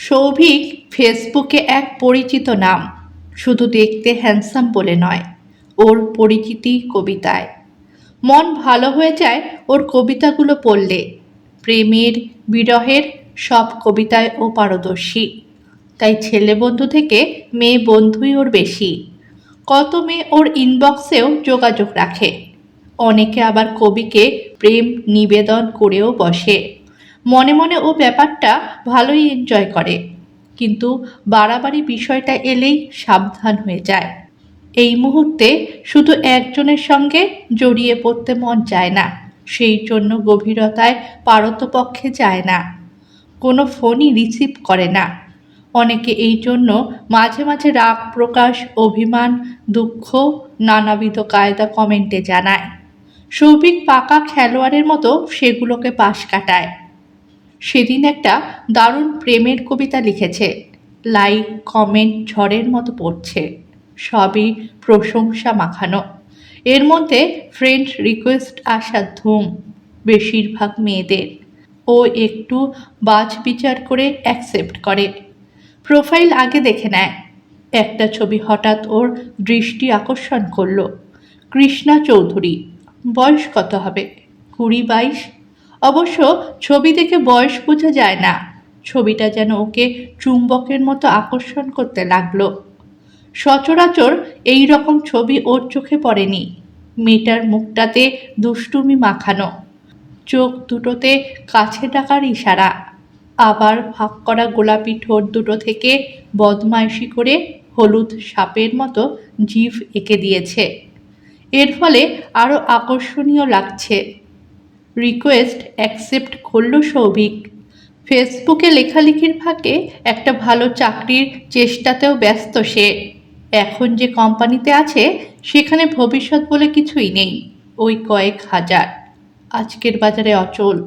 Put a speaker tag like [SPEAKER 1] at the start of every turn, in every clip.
[SPEAKER 1] সৌভিক ফেসবুকে এক পরিচিত নাম, শুধু দেখতে হ্যান্ডসাম বলে নয়, ওর পরিচিতি কবিতায়। মন ভালো হয়ে যায় ওর কবিতাগুলো পড়লে। প্রেমের, বিরহের সব কবিতায় ও পারদর্শী। তাই ছেলে বন্ধু থেকে মেয়ে বন্ধুই ওর বেশি। কত মেয়ে ওর ইনবক্সেও যোগাযোগ রাখে। অনেকে আবার কবিকে প্রেম নিবেদন করেও বসে। মনে মনে ও ব্যাপারটা ভালোই এনজয় করে, কিন্তু বাড়াবাড়ি বিষয়টা এলেই সাবধান হয়ে যায়। এই মুহূর্তে শুধু একজনের সঙ্গে জড়িয়ে পড়তে মন চায় না, সেই জন্য গভীরতায় পারতপক্ষে যায় না, কোনো ফোনই রিসিভ করে না। অনেকে এই জন্য মাঝে মাঝে রাগ প্রকাশ, অভিমান, দুঃখ নানাবিধ কায়দা কমেন্টে জানায়। সৌভিক পাকা খেলোয়াড়ের মতো সেগুলোকে পাশ কাটায়। সেদিন একটা দারুণ প্রেমের কবিতা লিখেছে। লাইক কমেন্ট ঝড়ের মতো পড়ছে, সবই প্রশংসা মাখানো। এর মধ্যে ফ্রেন্ড রিকোয়েস্ট আসার ধুম, বেশিরভাগ মেয়েদের। ও একটু বাছ বিচার করে অ্যাকসেপ্ট করে। প্রোফাইল আগে দেখে নেয়। একটা ছবি হঠাৎ ওর দৃষ্টি আকর্ষণ করলো। কৃষ্ণা চৌধুরী, বয়স কত হবে? 20-22। অবশ্য ছবি দেখে বয়স বোঝা যায় না। ছবিটা যেন ওকে চুম্বকের মতো আকর্ষণ করতে লাগলো। সচরাচর এই রকম ছবি ওর চোখে পড়েনি। মেয়েটার মুখটাতে দুষ্টুমি মাখানো, চোখ দুটোতে কাছে ডাকার ইশারা, আবার ফাঁক করা গোলাপি ঠোঁট দুটো থেকে বদমাইশি করে হলুদ সাপের মতো জিভ এঁকে দিয়েছে। এর ফলে আরও আকর্ষণীয় লাগছে। রিকোয়েস্ট অ্যাকসেপ্ট করল সৌভিক। ফেসবুকে লেখালেখির ফাঁকে একটা ভালো চাকরির চেষ্টাতেও ব্যস্ত সে। এখন যে কোম্পানিতে আছে সেখানে ভবিষ্যৎ বলে কিছুই নেই, ওই কয়েক হাজার। আজকের বাজারে অচল।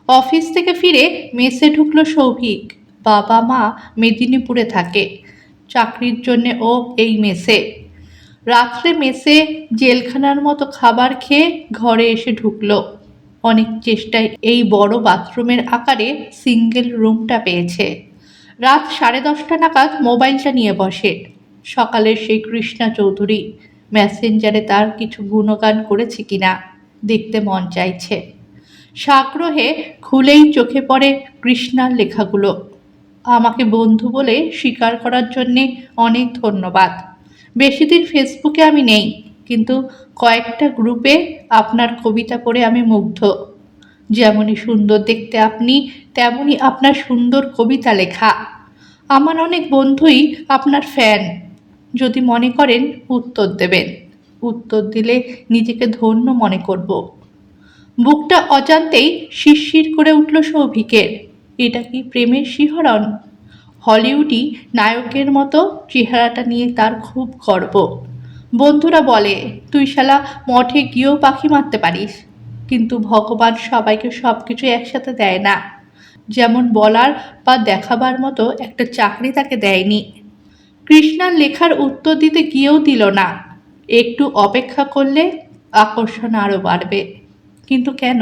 [SPEAKER 1] অফিস থেকে ফিরে মেসে ঢুকলো সৌভিক। বাবা মা মেদিনীপুরে থাকে, চাকরির জন্যে ও এই মেসে। রাত্রে মেসে জেলখানার মতো খাবার খেয়ে ঘরে এসে ঢুকলো। অনেক চেষ্টায় এই বড় বাথরুমের আকারে সিঙ্গেল রুমটা পেয়েছে। রাত 10:30 নাগাদ মোবাইলটা নিয়ে বসে। সকালের সেই কৃষ্ণা চৌধুরী, মেসেঞ্জারে তার কিছু গুণগান করেছে কিনা দেখতে মন চাইছে। সাগ্রহে খুলেই চোখে পড়ে কৃষ্ণার লেখাগুলো। আমাকে বন্ধু বলে স্বীকার করার জন্যে অনেক ধন্যবাদ। বেশি দিন ফেসবুকে আমি নেই, কিন্তু কয়েকটা গ্রুপে আপনার কবিতা পড়ে আমি মুগ্ধ। যেমনই সুন্দর দেখতে আপনি, তেমনই আপনার সুন্দর কবিতা লেখা। আমার অনেক বন্ধুই আপনার ফ্যান। যদি মনে করেন উত্তর দেবেন, উত্তর দিলে নিজেকে ধন্য মনে করব। বুকটা অজান্তেই শিরশির করে উঠল সৌভিকের। এটা কি প্রেমের শিহরণ? হলিউডি নায়কের মতো চেহারাটা নিয়ে তার খুব গর্ব। বন্ধুরা বলে, তুই শালা মঠে গিয়েও পাখি মারতে পারিস। কিন্তু ভগবান সবাইকে সব কিছু একসাথে দেয় না। যেমন বলার বা দেখাবার মতো একটা চাকরি তাকে দেয়নি। কৃষ্ণার লেখার উত্তর দিতে গিয়েও দিল না। একটু অপেক্ষা করলে আকর্ষণ আরও বাড়বে। কিন্তু কেন?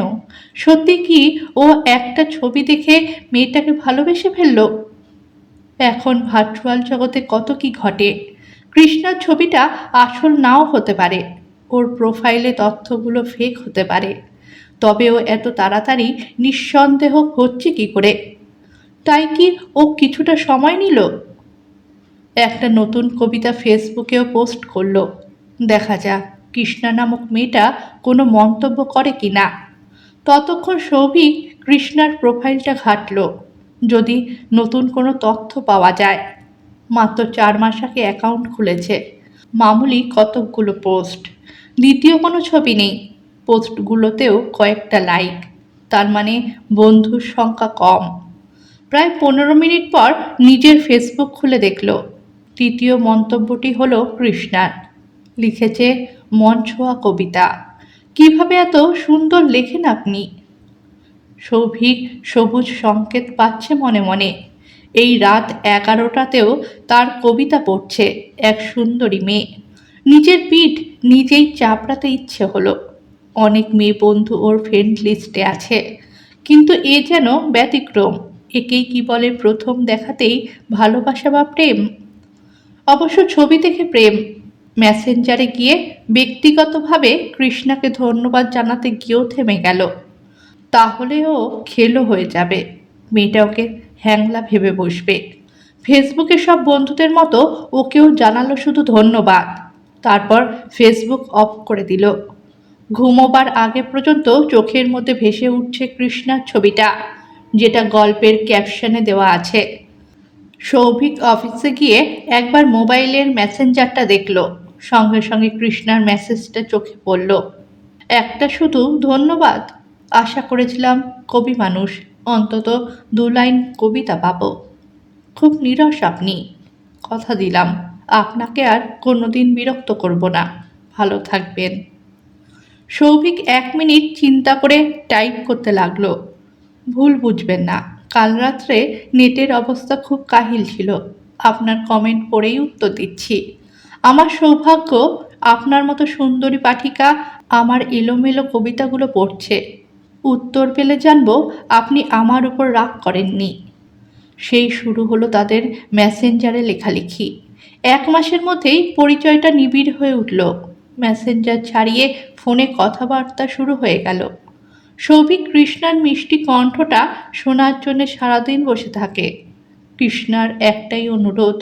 [SPEAKER 1] সত্যি কি ও একটা ছবি দেখে মেয়েটাকে ভালোবেসে ফেলল? এখন ভার্চুয়াল জগতে কত কি ঘটে। কৃষ্ণার ছবিটা আসল নাও হতে পারে, ওর প্রোফাইলে তথ্যগুলো ফেক হতে পারে। তবে ও এত তাড়াতাড়ি নিঃসন্দেহ হচ্ছে কি করে? তাই কি ও কিছুটা সময় নিল? একটা নতুন কবিতা ফেসবুকেও পোস্ট করলো। দেখা যাক কৃষ্ণা নামক মেয়েটা কোনো মন্তব্য করে কি না। ততক্ষণ সৌভিক কৃষ্ণার প্রোফাইলটা ঘাঁটল, যদি নতুন কোনো তথ্য পাওয়া যায়। মাত্র 4 মাস আগে অ্যাকাউন্ট খুলেছে। মামুলি কতকগুলো পোস্ট, দ্বিতীয় কোনো ছবি নেই। পোস্টগুলোতেও কয়েকটা লাইক, তার মানে বন্ধুর সংখ্যা কম। প্রায় 15 মিনিট পর নিজের ফেসবুক খুলে দেখল। তৃতীয় মন্তব্যটি হলো কৃষ্ণার। লিখেছে, মন ছোঁয়া কবিতা। কিভাবে এত সুন্দর লেখেন আপনি? সৌভিক সবুজ সংকেত পাচ্ছে মনে মনে। এই রাত 11টাতেও তার কবিতা পড়ছে এক সুন্দরী মেয়ে। নিজের পিঠ নিজেই চাপড়াতে ইচ্ছে হলো। অনেক মেয়ে বন্ধু ওর ফ্রেন্ড লিস্টে আছে, কিন্তু এ যেন ব্যতিক্রম। একেই কি বলে প্রথম দেখাতেই ভালোবাসা বা প্রেম? অবশ্য ছবি দেখে প্রেম। মেসেঞ্জারে গিয়ে ব্যক্তিগতভাবে কৃষ্ণাকে ধন্যবাদ জানাতে গিয়েও থেমে গেল। তাহলেও খেলো হয়ে যাবে। মেয়েটা ওকে হ্যাংলা ভেবে বসবে। ফেসবুকে সব বন্ধুদের মতো ওকেও জানালো শুধু ধন্যবাদ। তারপর ফেসবুক অফ করে দিল। ঘুমোবার আগে পর্যন্ত চোখের মধ্যে ভেসে উঠছে কৃষ্ণার ছবিটা, যেটা গল্পের ক্যাপশনে দেওয়া আছে। সৌভিক অফিসে গিয়ে একবার মোবাইলের মেসেঞ্জারটা দেখলো। সঙ্গে সঙ্গে কৃষ্ণার মেসেজটা চোখে পড়ল। একটা শুধু ধন্যবাদ। আশা করেছিলাম কবি মানুষ, অন্তত 2 লাইন কবিতা পাবো। খুব নিরস আপনি। কথা দিলাম আপনাকে আর কোনোদিন বিরক্ত করব না। ভালো থাকবেন। সৌভিক 1 মিনিট চিন্তা করে টাইপ করতে লাগলো। ভুল বুঝবেন না, কাল রাত্রে নেটের অবস্থা খুব কাহিল ছিল। আপনার কমেন্ট পড়েই উত্তর দিচ্ছি। আমার সৌভাগ্য আপনার মতো সুন্দরী পাঠিকা আমার এলোমেলো কবিতাগুলো পড়ছে। উত্তর পেলে জানবো আপনি আমার উপর রাগ করেননি। সেই শুরু হলো তাদের মেসেঞ্জারে লেখালেখি। 1 মাসের মধ্যেই পরিচয়টা নিবিড় হয়ে উঠল। মেসেঞ্জার ছাড়িয়ে ফোনে কথাবার্তা শুরু হয়ে গেল। সৌভিক কৃষ্ণার মিষ্টি কণ্ঠটা শোনার জন্য সারাদিন বসে থাকে। কৃষ্ণার একটাই অনুরোধ,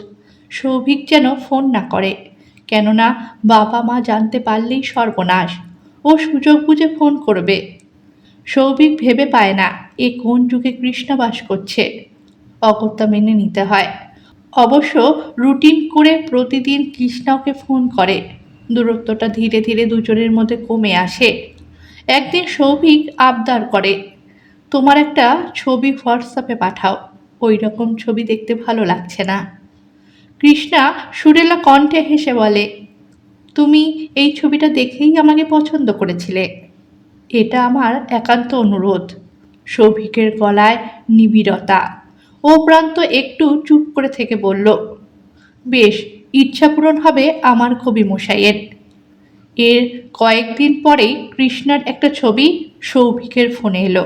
[SPEAKER 1] সৌভিক যেন ফোন না করে, কেননা বাবা মা জানতে পারলেই সর্বনাশ। ও সুযোগ বুঝে ফোন করবে। সৌভিক ভেবে পায় না এ কোন যুগে কৃষ্ণা বাস করছে। অগত্যা মেনে নিতে হয়। অবশ্য রুটিন করে প্রতিদিন কৃষ্ণা ওকে ফোন করে। দূরত্বটা ধীরে ধীরে দুজনের মধ্যে কমে আসে। একদিন সৌভিক আবদার করে, তোমার একটা ছবি হোয়াটসঅ্যাপে পাঠাও, ওই রকম ছবি দেখতে ভালো লাগছে না। কৃষ্ণা সুরেলা কণ্ঠে হেসে বলে, তুমি এই ছবিটা দেখেই আমাকে পছন্দ করেছিলে। এটা আমার একান্ত অনুরোধ। সৌভিকের গলায় নিবিড়তা। ও প্রান্ত একটু চুপ করে থেকে বলল, বেশ, ইচ্ছা পূরণ হবে আমার কবি মশাইয়ের। এর কয়েকদিন পরেই কৃষ্ণার একটা ছবি সৌভিকের ফোনে এলো।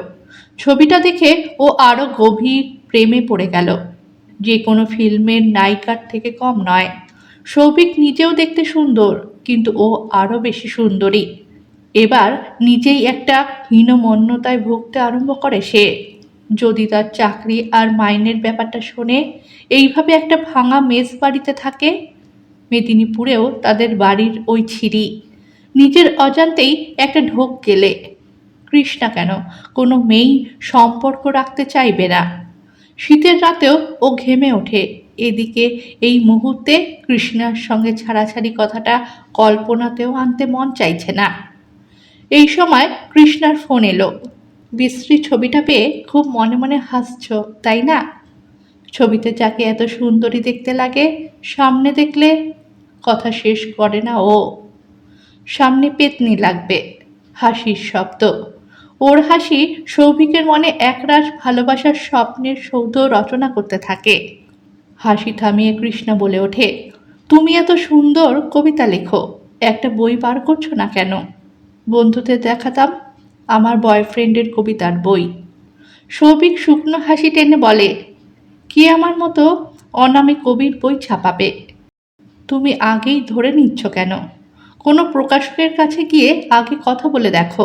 [SPEAKER 1] ছবিটা দেখে ও আরও গভীর প্রেমে পড়ে গেল। যে কোনো ফিল্মের নায়িকার থেকে কম নয়। সৌভিক নিজেও দেখতে সুন্দর, কিন্তু ও আরও বেশি সুন্দরী। এবার নিজেই একটা হীনমন্যতায় ভুগতে আরম্ভ করে সে। যদি তার চাকরি আর মাইনের ব্যাপারটা শোনে, এইভাবে একটা ভাঙা মেস বাড়িতে থাকে। মেদিনীপুরেও তাদের বাড়ির ওই ছিঁড়ি। নিজের অজান্তেই একটা ঢোক গেলে। কৃষ্ণা কেন, কোনো মেয়েই সম্পর্ক রাখতে চাইবে না। শীতের রাতেও ও ঘেমে ওঠে। এদিকে এই মুহূর্তে কৃষ্ণার সঙ্গে ছাড়াছাড়ি কথাটা কল্পনাতেও আনতে মন চাইছে না। এই সময় কৃষ্ণার ফোন এলো। বিশ্রী ছবিটা পেয়ে খুব মনে মনে হাসছ, তাই না? ছবিতে যাকে এত সুন্দরী দেখতে লাগে, সামনে দেখলে? কথা শেষ করে না ও। সামনে পেতনি লাগবে। হাসির শব্দ। ওর হাসি সৌভিকের মনে একরাশ ভালোবাসার স্বপ্নের সৌধ রচনা করতে থাকে। হাসি থামিয়ে কৃষ্ণা বলে ওঠে, তুমি এত সুন্দর কবিতা লেখো, একটা বই বার করছো না কেন? বন্ধুদের দেখাতাম, আমার বয়ফ্রেন্ডের কবিতার বই। সৌভিক শুকনো হাসি টেনে বলে, কে আমার মতো অনামী কবির বই ছাপাবে? তুমি আগেই ধরে নিচ্ছ কেন? কোনো প্রকাশকের কাছে গিয়ে আগে কথা বলে দেখো।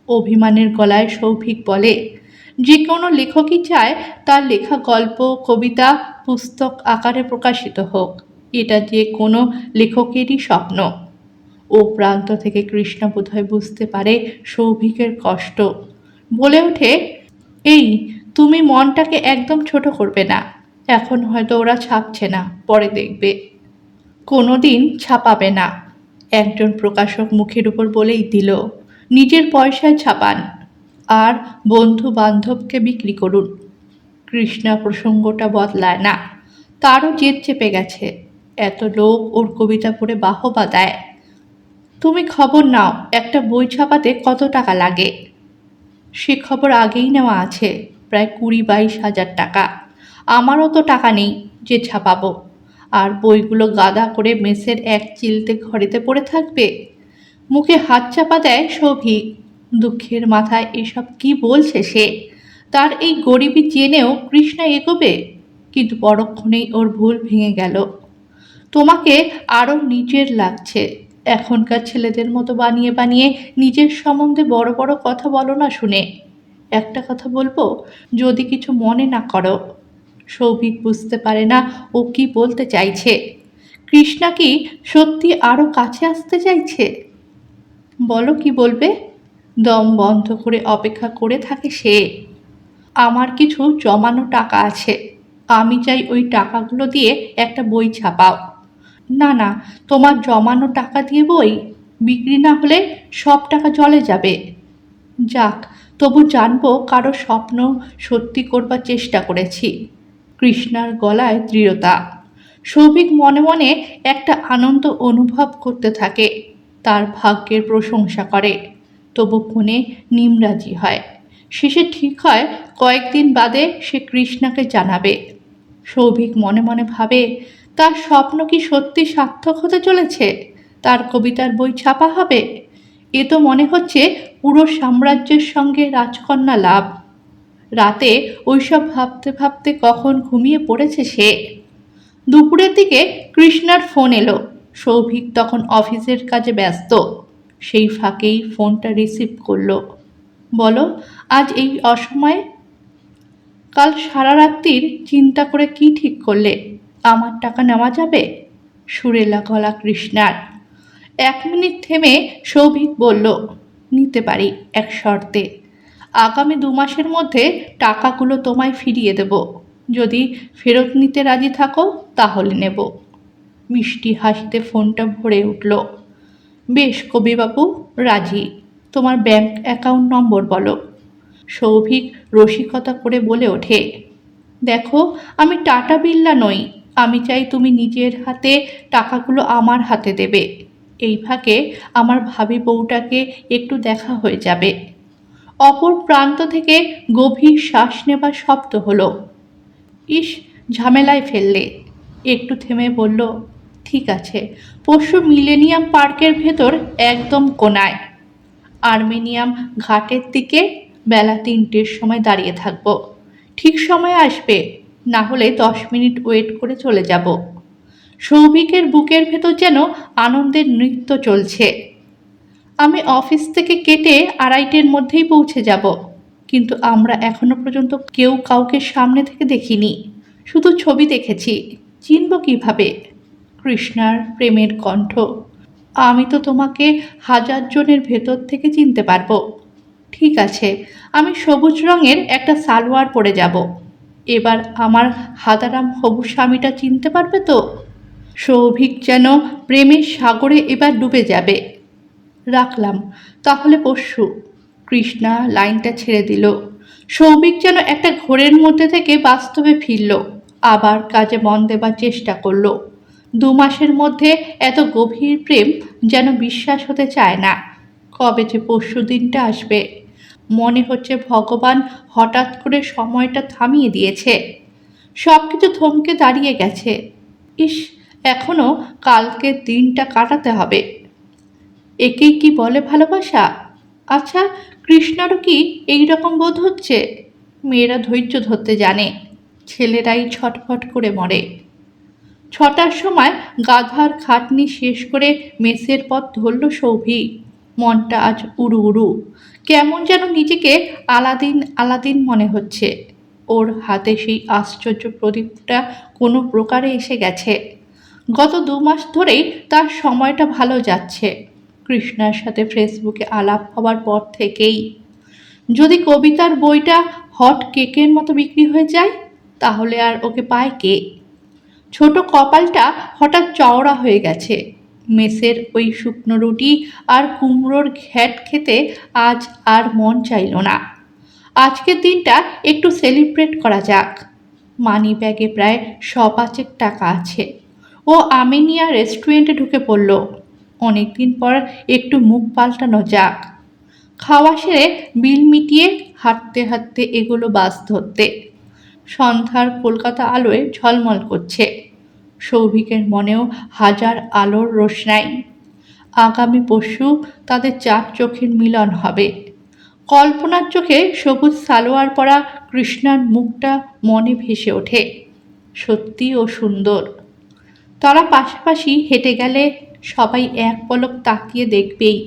[SPEAKER 1] অভিমানের গলায় সৌভিক বলে, যে কোনো লেখকই চায় তার লেখা গল্প, কবিতা পুস্তক আকারে প্রকাশিত হোক। এটা যে কোনো লেখকেরই স্বপ্ন। ও প্রান্ত থেকে কৃষ্ণা বোধহয় বুঝতে পারে সৌভিকের কষ্ট। বলে ওঠে, এই, তুমি মনটাকে একদম ছোট করবে না। এখন হয়তো ওরা ছাপছে না, পরে দেখবে। কোনো দিন ছাপাবে না। একজন প্রকাশক মুখের উপর বলেই দিল, নিজের পয়সায় ছাপান আর বন্ধু বান্ধবকে বিক্রি করুন। কৃষ্ণা প্রসঙ্গটা বদলায় না। তারও জেদ চেপে গেছে। এত লোক ওর কবিতা পড়ে বাহবা দেয়। তুমি খবর নাও, একটা বই ছাপাতে কত টাকা লাগে? সে খবর আগেই নেওয়া আছে, প্রায় 20-22 হাজার টাকা। আমারও তো টাকা নেই যে ছাপাবো। আর বইগুলো গাদা করে মেসের এক চিলতে ঘরেতে পড়ে থাকবে। মুখে হাত চাপা দেয় সৌভিক। দুঃখের মাথায় এসব কি বলছে সে? তার এই গরিবি জেনেও কৃষ্ণা এগোবে, কিন্তু পরক্ষণেই ওর ভুল ভেঙে গেল। তোমাকে আরও নিজের লাগছে। এখনকার ছেলেদের মতো বানিয়ে বানিয়ে নিজের সম্বন্ধে বড় বড় কথা বলো না শুনে। একটা কথা বলবো, যদি কিছু মনে না করো। সৌভিক বুঝতে পারে না ও কি বলতে চাইছে। কৃষ্ণা কি সত্যি আরও কাছে আসতে চাইছে? বলো কি বলবে। দম বন্ধ করে অপেক্ষা করে থাকে সে। আমার কিছু জমানো টাকা আছে, আমি চাই ওই টাকাগুলো দিয়ে একটা বই ছাপাও। না না, তোমার জমানো টাকা দিয়ে বই? বিক্রি না হলে সব টাকা জলে যাবে। যাক, তবু জানবো কারো স্বপ্ন সত্যি করবার চেষ্টা করেছি। কৃষ্ণার গলায় দৃঢ়তা। সৌভিক মনে মনে একটা আনন্দ অনুভব করতে থাকে, তার ভাগ্যের প্রশংসা করে। তবু ফোনে নিমরাজি হয়। শেষে ঠিক হয় কয়েকদিন বাদে সে কৃষ্ণাকে জানাবে। সৌভিক মনে মনে ভাবে, তার স্বপ্ন কি সত্যি সার্থক হতে চলেছে? তার কবিতার বই ছাপা হবে। এ তো মনে হচ্ছে পুরো সাম্রাজ্যের সঙ্গে রাজকন্যা লাভ। রাতে ওইসব ভাবতে ভাবতে কখন ঘুমিয়ে পড়েছে সে। দুপুরের দিকে কৃষ্ণার ফোন এলো। সৌভিক তখন অফিসের কাজে ব্যস্ত। সেই ফাঁকেই ফোনটা রিসিভ করলো। বলো, আজ এই অসময়ে? কাল সারা রাত্রির চিন্তা করে কি ঠিক করলে? আমার টাকা নেওয়া যাবে? সুরেলা গলা কৃষ্ণার। 1 মিনিট থেমে সৌভিক বলল, নিতে পারি, এক শর্তে। আগামী 2 মাসের মধ্যে টাকাগুলো তোমায় ফিরিয়ে দেব। যদি ফেরত নিতে রাজি থাকো তাহলে নেব। মিষ্টি হাসিতে ফোনটা ভরে উঠল। বেশ কবিবাবু, রাজি। তোমার ব্যাংক অ্যাকাউন্ট নম্বর বলো। সৌভিক রসিকতা করে বলে ওঠে, দেখো, আমি টাটা বিল্লা নই। আমি চাই তুমি নিজের হাতে টাকাগুলো আমার হাতে দেবে। এই ফাঁকে আমার ভাবি বউটাকে একটু দেখা হয়ে যাবে। অপর প্রান্ত থেকে গভীর শ্বাস নেবার শব্দ হলো। ইস, ঝামেলায় ফেললে। একটু থেমে বলল, ঠিক আছে, পরশু মিলেনিয়াম পার্কের ভেতর একদম কোনায়, আর্মেনিয়াম ঘাটের দিকে বেলা 3টের সময় দাঁড়িয়ে থাকব। ঠিক সময় আসবে, না হলে 10 মিনিট ওয়েট করে চলে যাব। সৌভিকের বুকের ভেতর যেন আনন্দের নৃত্য চলছে। আমি অফিস থেকে কেটে 2:30-র মধ্যেই পৌঁছে যাব। কিন্তু আমরা এখনো পর্যন্ত কেউ কাউকে সামনে থেকে দেখিনি, শুধু ছবি দেখেছি। চিনব কিভাবে? কৃষ্ণার প্রেমের কণ্ঠ। আমি তো তোমাকে 1000 জনের ভেতর থেকে চিনতে পারবো। ঠিক আছে, আমি সবুজ রঙের একটা সালোয়ার পরে যাব। এবার আমার হাদারাম হবু স্বামীটা চিনতে পারবে তো? সৌভিক যেন প্রেমের সাগরে এবার ডুবে যাবে। রাখলাম, তাহলে পরশু। কৃষ্ণা লাইনটা ছেড়ে দিল। সৌভিক যেন একটা ঘোরের মধ্যে থেকে বাস্তবে ফিরল, আবার কাজে মন দেবার চেষ্টা করল। 2 মাসের মধ্যে এত গভীর প্রেম যেন বিশ্বাস হতে চায় না। কবে যে পরশু দিনটা আসবে। মনে হচ্ছে ভগবান হঠাৎ করে সময়টা থামিয়ে দিয়েছে। সব কিছু থমকে দাঁড়িয়ে গেছে। ইস, এখনো কালকের দিনটা কাটাতে হবে। একেই কি বলে ভালোবাসা? আচ্ছা, কৃষ্ণারও কি এই রকম বোধ হচ্ছে? মেয়েরা ধৈর্য ধরতে জানে, ছেলেরাই ছটফট করে মরে। 6টার সময় গাধার খাটনি শেষ করে মেসের পথ ধরল সৌভিক। মনটা আজ উড়ু উড়ু। কেমন যেন নিজেকে আলাদিন আলাদিন মনে হচ্ছে। ওর হাতে সেই আশ্চর্য প্রদীপটা কোনো প্রকারে এসে গেছে। গত 2 মাস ধরেই তার সময়টা ভালো যাচ্ছে। কৃষ্ণার সাথে ফেসবুকে আলাপ হবার পর থেকেই। যদি কবিতার বইটা হট কেকের মতো বিক্রি হয়ে যায়, তাহলে আর ওকে পায় কে? ছোট কপালটা হঠাৎ চওড়া হয়ে গেছে। মেসের ওই শুকনো রুটি আর কুমড়োর ঘ্যাট খেতে আজ আর মন চাইল না। আজকের দিনটা একটু সেলিব্রেট করা যাক। মানি ব্যাগে প্রায় 100-5 টাকা আছে। ও আমিনিয়া রেস্টুরেন্টে ঢুকে পড়ল। অনেকদিন পর একটু মুখ পাল্টানো যাক। খাওয়া সেরে বিল মিটিয়ে হাঁটতে হাঁটতে এগুলো বাস ধরতে। সন্ধ্যার কলকাতা আলোয় ঝলমল করছে। সৌভিকের মনেও হাজার আলোর রোশনাই। আগামী পরশু তাদের 4 চোখের মিলন হবে। কল্পনার চোখে সবুজ সালোয়ার পরা কৃষ্ণার মুখটা মনে ভেসে ওঠে। সত্যি ও সুন্দর। তারা পাশাপাশি হেঁটে গেলে সবাই এক পলক তাকিয়ে দেখবেই।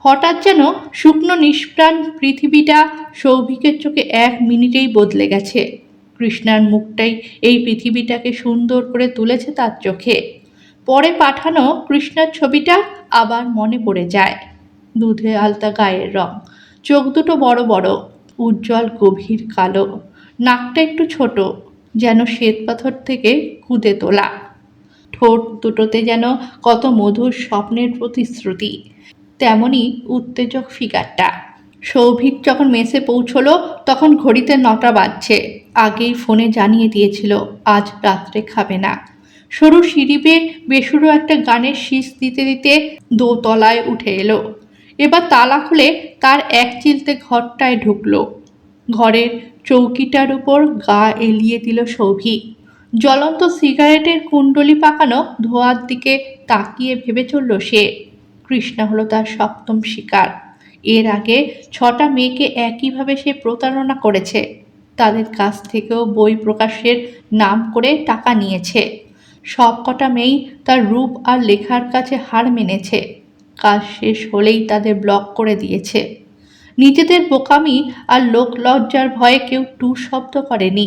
[SPEAKER 1] হঠাৎ যেন শুকনো নিষ্প্রাণ পৃথিবীটা সৌভিকের চোখে 1 মিনিটেই বদলে গেছে। কৃষ্ণার মুখটাই এই পৃথিবীটাকে সুন্দর করে তুলেছে তার চোখে। পরে পাঠানো কৃষ্ণার ছবিটা আবার মনে পড়ে যায়। দুধে আলতা গায়ের রং, চোখ দুটো বড় বড়, উজ্জ্বল গভীর কালো, নাকটা একটু ছোট, যেন শ্বেতপাথর থেকে কুঁদে তোলা। ঠোঁট দুটোতে যেন কত মধুর স্বপ্নের প্রতিশ্রুতি। তেমনি উত্তেজক ফিগারটা। সৌভিক যখন মেসে পৌঁছলো তখন ঘড়িতে 9টা বাজছে। আগেই ফোনে জানিয়ে দিয়েছিল আজ রাত্রে খাবে না। সরু সিঁড়ি বেয়ে বেসুরো একটা গানের শীষ দিতে দিতে দোতলায় উঠে এলো। এবার তালা খুলে তার এক চিলতে ঘরটায় ঢুকলো। ঘরের চৌকিটার উপর গা এলিয়ে দিল সৌভিক। জ্বলন্ত সিগারেটের কুণ্ডলি পাকানো ধোঁয়ার দিকে তাকিয়ে ভেবে চলল সে, কৃষ্ণা হলো তার 7ম শিকার। এর আগে 6টা মেয়েকে একইভাবে সে প্রতারণা করেছে। তাদের কাছ থেকেও বই প্রকাশের নাম করে টাকা নিয়েছে। সব কটা মেয়েই তার রূপ আর লেখার কাছে হার মেনেছে। কাজ শেষ হলেই তাদের ব্লক করে দিয়েছে। নিজেদের বোকামি আর লোকলজ্জার ভয়ে কেউ টু শব্দ করেনি।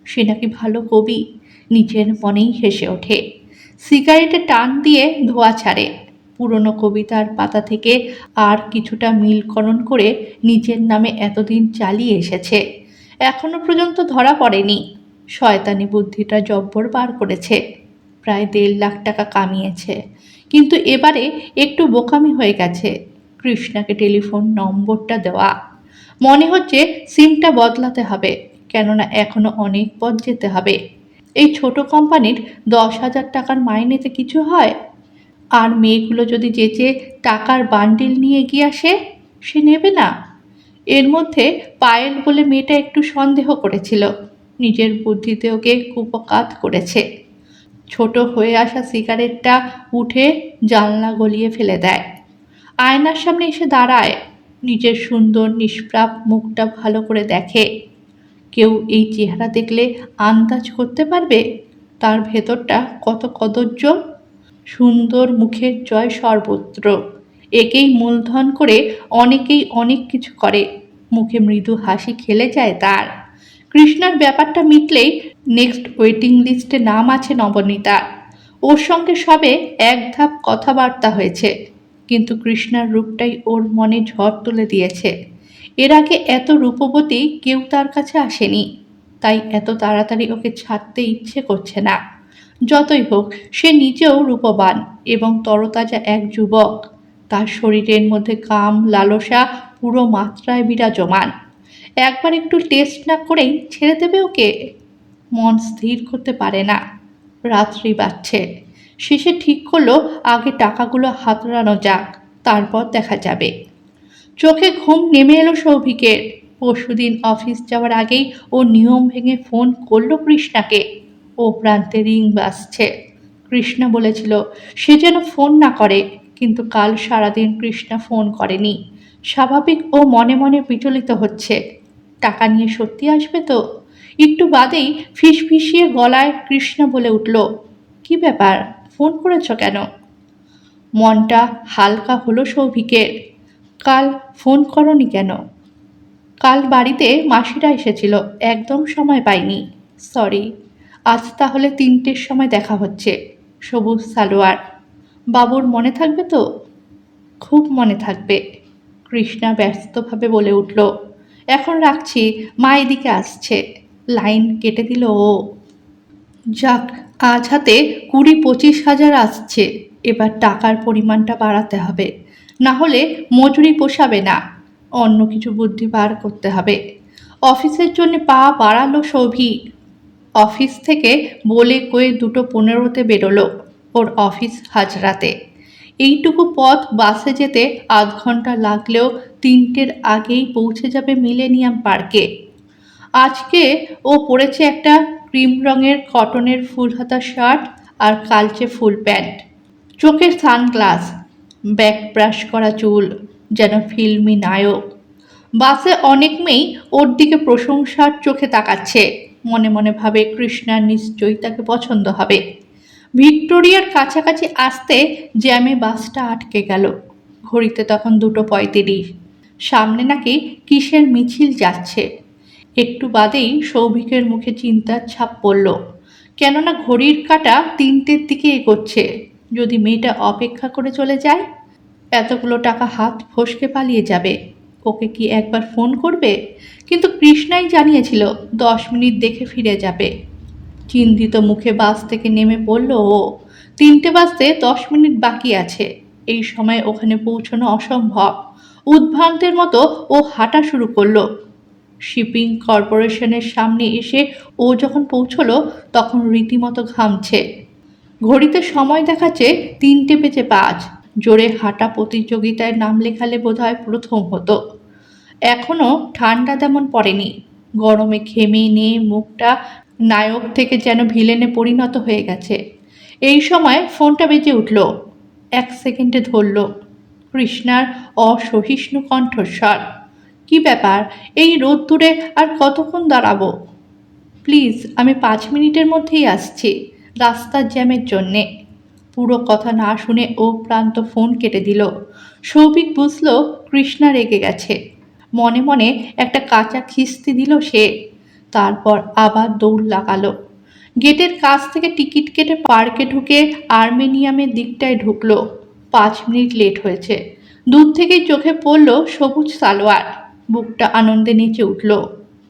[SPEAKER 1] সে নাকি ভালো কবি, নিজের মনেই হেসে ওঠে। সিগারেটে টান দিয়ে ধোঁয়া ছাড়ে। পুরনো কবিতার পাতা থেকে আর কিছুটা মিলকরণ করে নিজের নামে এতদিন চালিয়ে এসেছে। এখনো পর্যন্ত ধরা পড়েনি। শয়তানি বুদ্ধিটা জব্বর বার করেছে। প্রায় 1.5 লাখ টাকা কামিয়েছে। কিন্তু এবারে একটু বোকামি হয়ে গেছে। কৃষ্ণাকে টেলিফোন নম্বরটা দেওয়া। মনে হচ্ছে সিমটা বদলাতে হবে, কেননা এখনো অনেক পথ যেতে হবে। এই ছোট কোম্পানির 10,000 টাকার মাইনেতে কিছু হয়? আর মেয়েগুলো যদি যেচে টাকার বান্ডিল নিয়ে এগিয়ে আসে, সে নেবে না। এর মধ্যে পায়েল বলে মেয়েটা একটু সন্দেহ করেছিল, নিজের বুদ্ধিতে ওকে কুপকাত করেছে। ছোট হয়ে আসা সিগারেটটা উঠে জানলা গলিয়ে ফেলে দেয়। আয়নার সামনে এসে দাঁড়ায়। নিজের সুন্দর নিষ্প্রাপ মুখটা ভালো করে দেখে। কেউ এই চেহারা দেখলে আন্দাজ করতে পারবে তার ভেতরটা কত কদর্য। সুন্দর মুখের জয় সর্বত্র। একেই মূলধন করে অনেকেই অনেক কিছু করে। মুখে মৃদু হাসি খেলে যায় তার। কৃষ্ণার ব্যাপারটা মিটলেই নেক্সট ওয়েটিং লিস্টে নাম আছে নবনীতার। ওর সঙ্গে সবে 1 ধাপ কথাবার্তা হয়েছে, কিন্তু কৃষ্ণার রূপটাই ওর মনে ঝড় তুলে দিয়েছে। এর আগে এত রূপবতী কেউ তার কাছে আসেনি, তাই এত তাড়াতাড়ি ওকে ছাড়তে ইচ্ছে করছে না। যতই হোক সে নিজেও রূপবান এবং তরতাজা এক যুবক। তার শরীরের মধ্যে কাম লালসা পুরো মাত্রায় বিরাজমান। একবার একটু টেস্ট না করেই ছেড়ে দেবে ওকে? মন স্থির করতে পারে না। রাত্রি বাজছে। শেষে ঠিক করলো আগে টাকাগুলো হাতড়ানো যাক, তারপর দেখা যাবে। চোখে ঘুম নেমে এলো সৌভিকের। পরশুদিন অফিস যাওয়ার আগেই ও নিয়ম ভেঙে ফোন করলো কৃষ্ণাকে। ও প্রান্তে রিং বাজছে। কৃষ্ণা বলেছিল সে যেন ফোন না করে, কিন্তু কাল সারাদিন কৃষ্ণা ফোন করেনি। স্বাভাবিক ও মনে মনে বিচলিত হচ্ছে। টাকা নিয়ে সত্যি আসবে তো? একটু বাদেই ফিসফিসিয়ে গলায় কৃষ্ণা বলে উঠল, কি ব্যাপার, ফোন করেছ কেন? মনটা হালকা হলো সৌভিকের। কাল ফোন করনি কেন? কাল বাড়িতে মাসিরা এসেছিল, একদম সময় পাইনি। সরি। আজ তাহলে 3টের সময় দেখা হচ্ছে। সবুজ সালোয়ার। বাবুর মনে থাকবে তো? খুব মনে থাকবে। কৃষ্ণা ব্যস্তভাবে বলে উঠল, এখন রাখছি, মা এদিকে আসছে। লাইন কেটে দিল ও। যাক, আজ হাতে 20-25 হাজার আসছে। এবার টাকার পরিমাণটা বাড়াতে হবে, না হলে মজুরি পোষাবে না। অন্য কিছু বুদ্ধি বার করতে হবে। অফিসের জন্য পা বাড়ালো সৌভিক। অফিস থেকে বলে কয়ে 2:15-তে বেরোলো। ওর অফিস হাজরাতে। এইটুকু পথ বাসে যেতে আধ ঘন্টা লাগলেও 3টের আগেই পৌঁছে যাবে মিলেনিয়াম পার্কে। আজকে ও পরেছে একটা ক্রিম রঙের কটনের ফুলহাতা শার্ট আর কালচে ফুল প্যান্ট। চোখের সানগ্লাস, ব্যাক ব্রাশ করা চুল, যেন ফিল্মি নায়ক। বাসে অনেক মেয়েই ওর দিকে প্রশংসার চোখে তাকাচ্ছে। মনে মনে ভাবে কৃষ্ণার নিশ্চয়ই তাকে পছন্দ হবে। ভিক্টোরিয়ার কাছাকাছি আসতে জ্যামে বাসটা আটকে গেল। ঘড়িতে তখন 2:35। সামনে নাকি কিসের মিছিল যাচ্ছে। একটু বাদেই সৌভিকের মুখে চিন্তার ছাপ পড়ল, কেননা ঘড়ির কাঁটা 3টের দিকে এগোচ্ছে। যদি মেয়েটা অপেক্ষা করে চলে যায়, এতগুলো টাকা হাত ফসকে পালিয়ে যাবে। ওকে কি একবার ফোন করবে? কিন্তু কৃষ্ণাই জানিয়েছিল 10 মিনিট দেখে ফিরে যাবে। চিন্তিত মুখে বাস থেকে নেমে পড়ল ও। 3টে বাজতে 10 মিনিট বাকি আছে। এই সময় ওখানে পৌঁছানো অসম্ভব। উদ্ভ্রান্তের মতো ও হাঁটা শুরু করলো। শিপিং কর্পোরেশনের সামনে এসে ও যখন পৌঁছলো তখন রীতিমতো ঘামছে। ঘড়িতে সময় দেখাচ্ছে 3:05। জোরে হাঁটা প্রতিযোগিতায় নাম লেখালে বোধহয় প্রথম হতো। এখনো ঠান্ডা তেমন পড়েনি। গরমে ঘেমে নিয়ে মুখটা নায়ক থেকে যেন ভিলেনে পরিণত হয়ে গেছে। এই সময় ফোনটা বেজে উঠল। 1 সেকেন্ডে ধরল। কৃষ্ণার অসহিষ্ণু কণ্ঠস্বর। কি ব্যাপার, এই রোদ্দুরে আর কতক্ষণ দাঁড়াবো? প্লিজ, আমি 5 মিনিটের মধ্যেই আসছি, রাস্তার জ্যামের জন্যে। পুরো কথা না শুনে ও প্রান্ত ফোন কেটে দিল। সৌভিক বুঝল কৃষ্ণা রেগে গেছে। মনে মনে একটা কাঁচা খিস্তি দিল সে। তারপর আবার দৌড় লাগালো। গেটের কাছ থেকে টিকিট কেটে পার্কে ঢুকে আর্মেনিয়ামের দিকটায় ঢুকলো। 5 মিনিট লেট হয়েছে। দূর থেকেই চোখে পড়ল সবুজ সালোয়ার। বুকটা আনন্দে নেচে উঠল।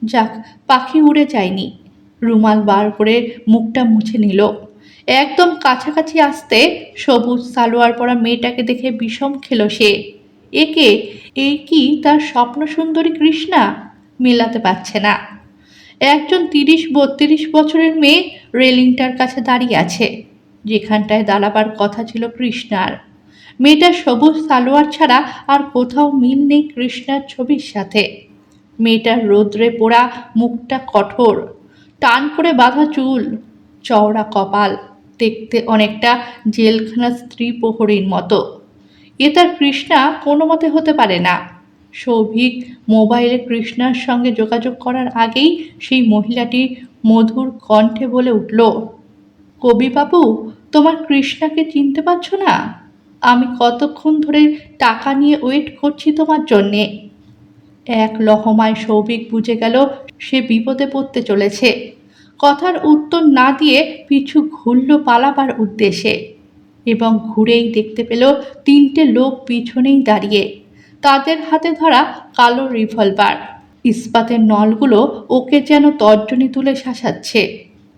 [SPEAKER 1] যাক, পাখি উড়ে যায়নি। রুমাল বার করে মুখটা মুছে নিল। একদম কাছাকাছি আসতে সবুজ সালোয়ার পরা মেয়েটাকে দেখে বিষম খেল সে। একে, এই কি তার স্বপ্ন সুন্দরী কৃষ্ণা? মেলাতে পারছে না। একজন 30-32 বছরের মেয়ে রেলিংটার কাছে দাঁড়িয়ে আছে, যেখানটায় দাঁড়াবার কথা ছিল কৃষ্ণার। মেয়েটার সবুজ সালোয়ার ছাড়া আর কোথাও মিল নেই কৃষ্ণার ছবির সাথে। মেয়েটার রৌদ্রে পোড়া মুখটা কঠোর, টান করে বাঁধা চুল, চওড়া কপাল, দেখতে অনেকটা জেলখানার স্ত্রী প্রহরীর মতো। এ তার কৃষ্ণা কোনো মতে হতে পারে না। সৌভিক মোবাইলে কৃষ্ণার সঙ্গে যোগাযোগ করার আগেই সেই মহিলাটি মধুর কণ্ঠে বলে উঠল, কবিবাবু, তোমার কৃষ্ণাকে চিনতে পারছো না? আমি কতক্ষণ ধরে টাকা নিয়ে ওয়েট করছি তোমার জন্যে। এক লহমায় সৌভিক বুঝে গেল সে বিপদে পড়তে চলেছে। কথার উত্তর না দিয়ে পিছু ঘুরল পালাবার উদ্দেশ্যে, এবং ঘুরেই দেখতে পেল 3টে লোক পিছনেই দাঁড়িয়ে। তাদের হাতে ধরা কালো রিভলভার। ইস্পাতের নলগুলো ওকে যেন তর্জনী তুলে শাসাচ্ছে।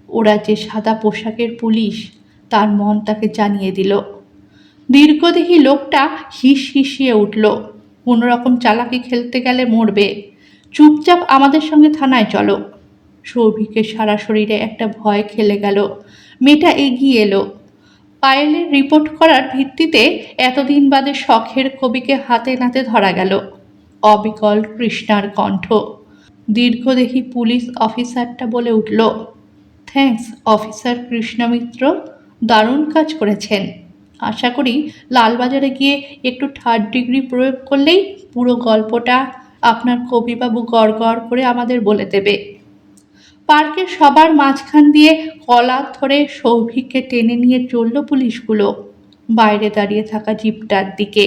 [SPEAKER 1] ওরা যে সাদা পোশাকের পুলিশ, তার মন তাকে জানিয়ে দিল। দীর্ঘদেহী লোকটা হিস হিসিয়ে উঠল। কোনোরকম চালাকি খেলতে গেলে মরবে। চুপচাপ আমাদের সঙ্গে থানায় চলো। সৌভিকের সারা শরীরে একটা ভয় খেলে গেল। মেয়েটা এগিয়ে এলো। পায়েলের রিপোর্ট করার ভিত্তিতে এতদিন বাদে শখের কবিকে হাতে নাতে ধরা গেল। অবিকল কৃষ্ণার কণ্ঠ। দীর্ঘদেহী পুলিশ অফিসারটা বলে উঠল, থ্যাঙ্কস অফিসার কৃষ্ণমিত্র, দারুণ কাজ করেছেন। আশা করি লালবাজারে গিয়ে একটু 3rd ডিগ্রি প্রয়োগ করলেই পুরো গল্পটা আপনার কবিবাবু গড় গড় করে আমাদের বলে দেবে। পার্কের সবার মাঝখান দিয়ে কলার ধরে সৌভিককে টেনে নিয়ে চলল পুলিশগুলো বাইরে দাঁড়িয়ে থাকা জিপটার দিকে।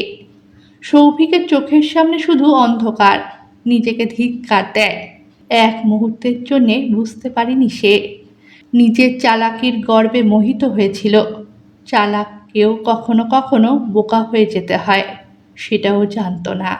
[SPEAKER 1] সৌভিকের চোখের সামনে শুধু অন্ধকার। নিজেকে ধিক্কার দেয়। এক মুহূর্তের জন্যে বুঝতে পারেনি সে নিজের চালাকির গর্বে মোহিত হয়েছিল। চালাক কেউ কখনো কখনো বোকা হয়ে যেতে হয়, সেটাও জানত না।